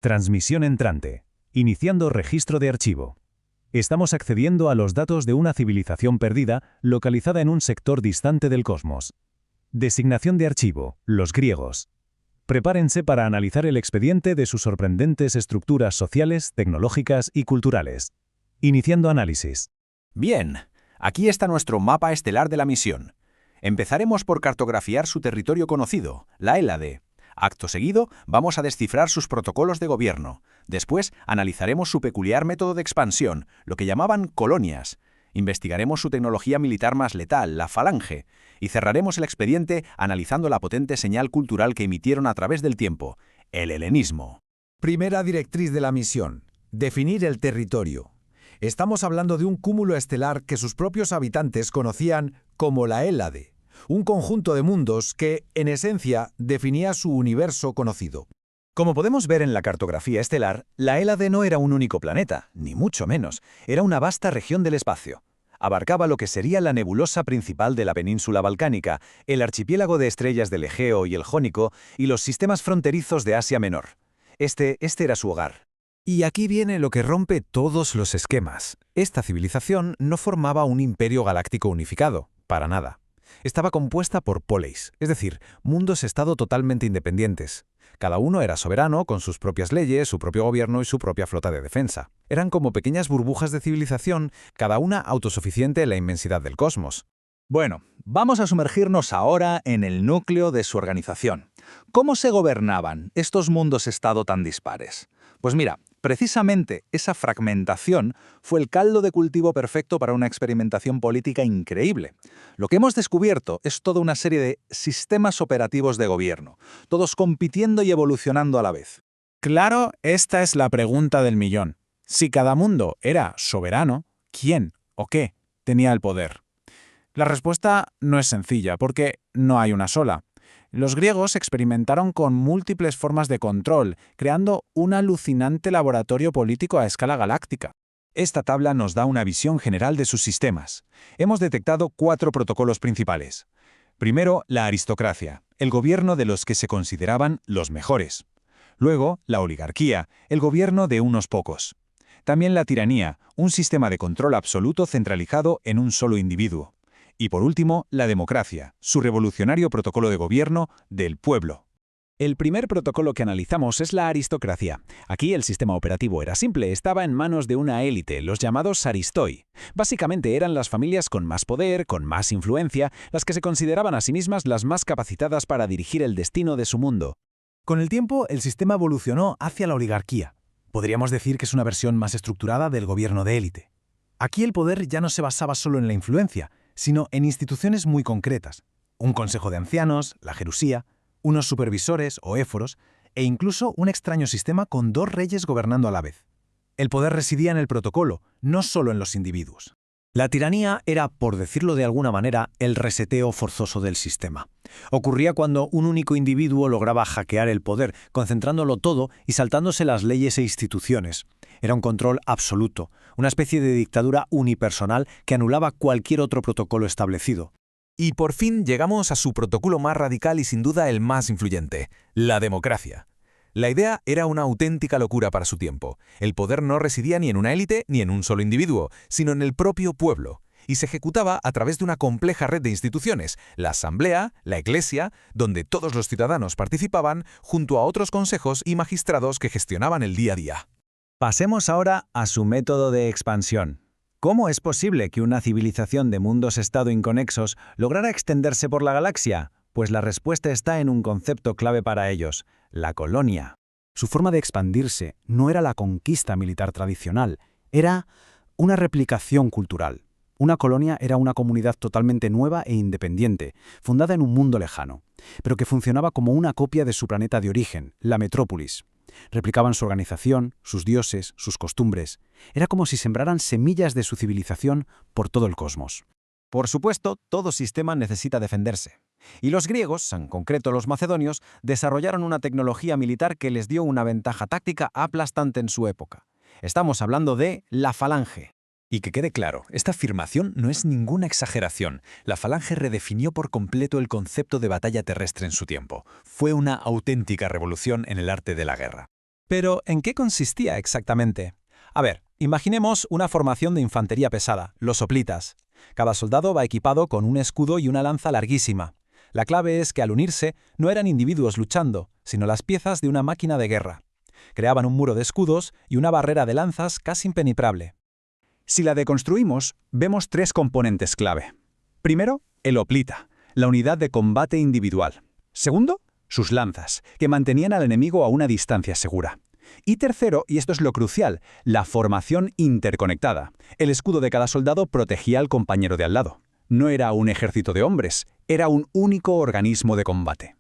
Transmisión entrante. Iniciando registro de archivo. Estamos accediendo a los datos de una civilización perdida localizada en un sector distante del cosmos. Designación de archivo: los griegos. Prepárense para analizar el expediente de sus sorprendentes estructuras sociales, tecnológicas y culturales. Iniciando análisis. Bien, aquí está nuestro mapa estelar de la misión. Empezaremos por cartografiar su territorio conocido, la Hélade. Acto seguido, vamos a descifrar sus protocolos de gobierno. Después, analizaremos su peculiar método de expansión, lo que llamaban colonias. Investigaremos su tecnología militar más letal, la falange. Y cerraremos el expediente analizando la potente señal cultural que emitieron a través del tiempo, el helenismo. Primera directriz de la misión: definir el territorio. Estamos hablando de un cúmulo estelar que sus propios habitantes conocían como la Hélade, un conjunto de mundos que, en esencia, definía su universo conocido. Como podemos ver en la cartografía estelar, la Hélade no era un único planeta, ni mucho menos. Era una vasta región del espacio. Abarcaba lo que sería la nebulosa principal de la península balcánica, el archipiélago de estrellas del Egeo y el Jónico, y los sistemas fronterizos de Asia Menor. Este era su hogar. Y aquí viene lo que rompe todos los esquemas. Esta civilización no formaba un imperio galáctico unificado, para nada. Estaba compuesta por poleis, es decir, mundos-estado totalmente independientes. Cada uno era soberano, con sus propias leyes, su propio gobierno y su propia flota de defensa. Eran como pequeñas burbujas de civilización, cada una autosuficiente en la inmensidad del cosmos. Bueno, vamos a sumergirnos ahora en el núcleo de su organización. ¿Cómo se gobernaban estos mundos-estado tan dispares? Pues mira, precisamente esa fragmentación fue el caldo de cultivo perfecto para una experimentación política increíble. Lo que hemos descubierto es toda una serie de sistemas operativos de gobierno, todos compitiendo y evolucionando a la vez. Claro, esta es la pregunta del millón. Si cada mundo era soberano, ¿quién o qué tenía el poder? La respuesta no es sencilla, porque no hay una sola. Los griegos experimentaron con múltiples formas de control, creando un alucinante laboratorio político a escala galáctica. Esta tabla nos da una visión general de sus sistemas. Hemos detectado 4 protocolos principales. Primero, la aristocracia, el gobierno de los que se consideraban los mejores. Luego, la oligarquía, el gobierno de unos pocos. También la tiranía, un sistema de control absoluto centralizado en un solo individuo. Y por último, la democracia, su revolucionario protocolo de gobierno del pueblo. El primer protocolo que analizamos es la aristocracia. Aquí el sistema operativo era simple, estaba en manos de una élite, los llamados aristoi. Básicamente eran las familias con más poder, con más influencia, las que se consideraban a sí mismas las más capacitadas para dirigir el destino de su mundo. Con el tiempo, el sistema evolucionó hacia la oligarquía. Podríamos decir que es una versión más estructurada del gobierno de élite. Aquí el poder ya no se basaba solo en la influencia, sino en instituciones muy concretas. Un consejo de ancianos, la gerusía, unos supervisores o éforos, e incluso un extraño sistema con 2 reyes gobernando a la vez. El poder residía en el protocolo, no solo en los individuos. La tiranía era, por decirlo de alguna manera, el reseteo forzoso del sistema. Ocurría cuando un único individuo lograba hackear el poder, concentrándolo todo y saltándose las leyes e instituciones. Era un control absoluto, una especie de dictadura unipersonal que anulaba cualquier otro protocolo establecido. Y por fin llegamos a su protocolo más radical y sin duda el más influyente, la democracia. La idea era una auténtica locura para su tiempo. El poder no residía ni en una élite ni en un solo individuo, sino en el propio pueblo. Y se ejecutaba a través de una compleja red de instituciones, la asamblea, la iglesia, donde todos los ciudadanos participaban, junto a otros consejos y magistrados que gestionaban el día a día. Pasemos ahora a su método de expansión. ¿Cómo es posible que una civilización de mundos-estado inconexos lograra extenderse por la galaxia? Pues la respuesta está en un concepto clave para ellos: la colonia. Su forma de expandirse no era la conquista militar tradicional, era una replicación cultural. Una colonia era una comunidad totalmente nueva e independiente, fundada en un mundo lejano, pero que funcionaba como una copia de su planeta de origen, la metrópolis. Replicaban su organización, sus dioses, sus costumbres. Era como si sembraran semillas de su civilización por todo el cosmos. Por supuesto, todo sistema necesita defenderse. Y los griegos, en concreto los macedonios, desarrollaron una tecnología militar que les dio una ventaja táctica aplastante en su época. Estamos hablando de la falange. Y que quede claro, esta afirmación no es ninguna exageración. La falange redefinió por completo el concepto de batalla terrestre en su tiempo. Fue una auténtica revolución en el arte de la guerra. Pero, ¿en qué consistía exactamente? A ver, imaginemos una formación de infantería pesada, los hoplitas. Cada soldado va equipado con un escudo y una lanza larguísima. La clave es que al unirse no eran individuos luchando, sino las piezas de una máquina de guerra. Creaban un muro de escudos y una barrera de lanzas casi impenetrable. Si la deconstruimos, vemos 3 componentes clave. Primero, el hoplita, la unidad de combate individual. Segundo, sus lanzas, que mantenían al enemigo a una distancia segura. Y tercero, y esto es lo crucial, la formación interconectada. El escudo de cada soldado protegía al compañero de al lado. No era un ejército de hombres, era un único organismo de combate.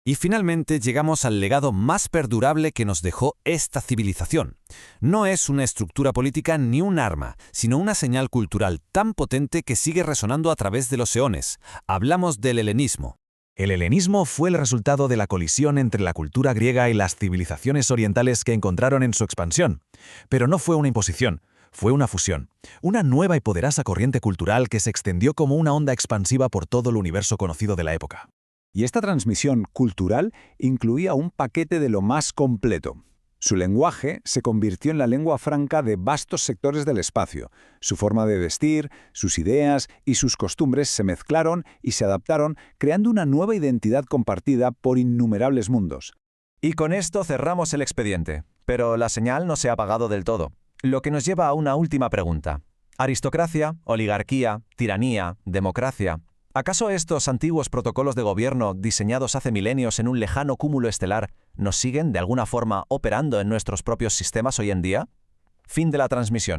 Y finalmente llegamos al legado más perdurable que nos dejó esta civilización. No es una estructura política ni un arma, sino una señal cultural tan potente que sigue resonando a través de los eones. Hablamos del helenismo. El helenismo fue el resultado de la colisión entre la cultura griega y las civilizaciones orientales que encontraron en su expansión. Pero no fue una imposición, fue una fusión, una nueva y poderosa corriente cultural que se extendió como una onda expansiva por todo el universo conocido de la época. Y esta transmisión cultural incluía un paquete de lo más completo. Su lenguaje se convirtió en la lengua franca de vastos sectores del espacio. Su forma de vestir, sus ideas y sus costumbres se mezclaron y se adaptaron, creando una nueva identidad compartida por innumerables mundos. Y con esto cerramos el expediente, pero la señal no se ha apagado del todo. Lo que nos lleva a una última pregunta. ¿Aristocracia, oligarquía, tiranía, democracia? ¿Acaso estos antiguos protocolos de gobierno diseñados hace milenios en un lejano cúmulo estelar nos siguen de alguna forma operando en nuestros propios sistemas hoy en día? Fin de la transmisión.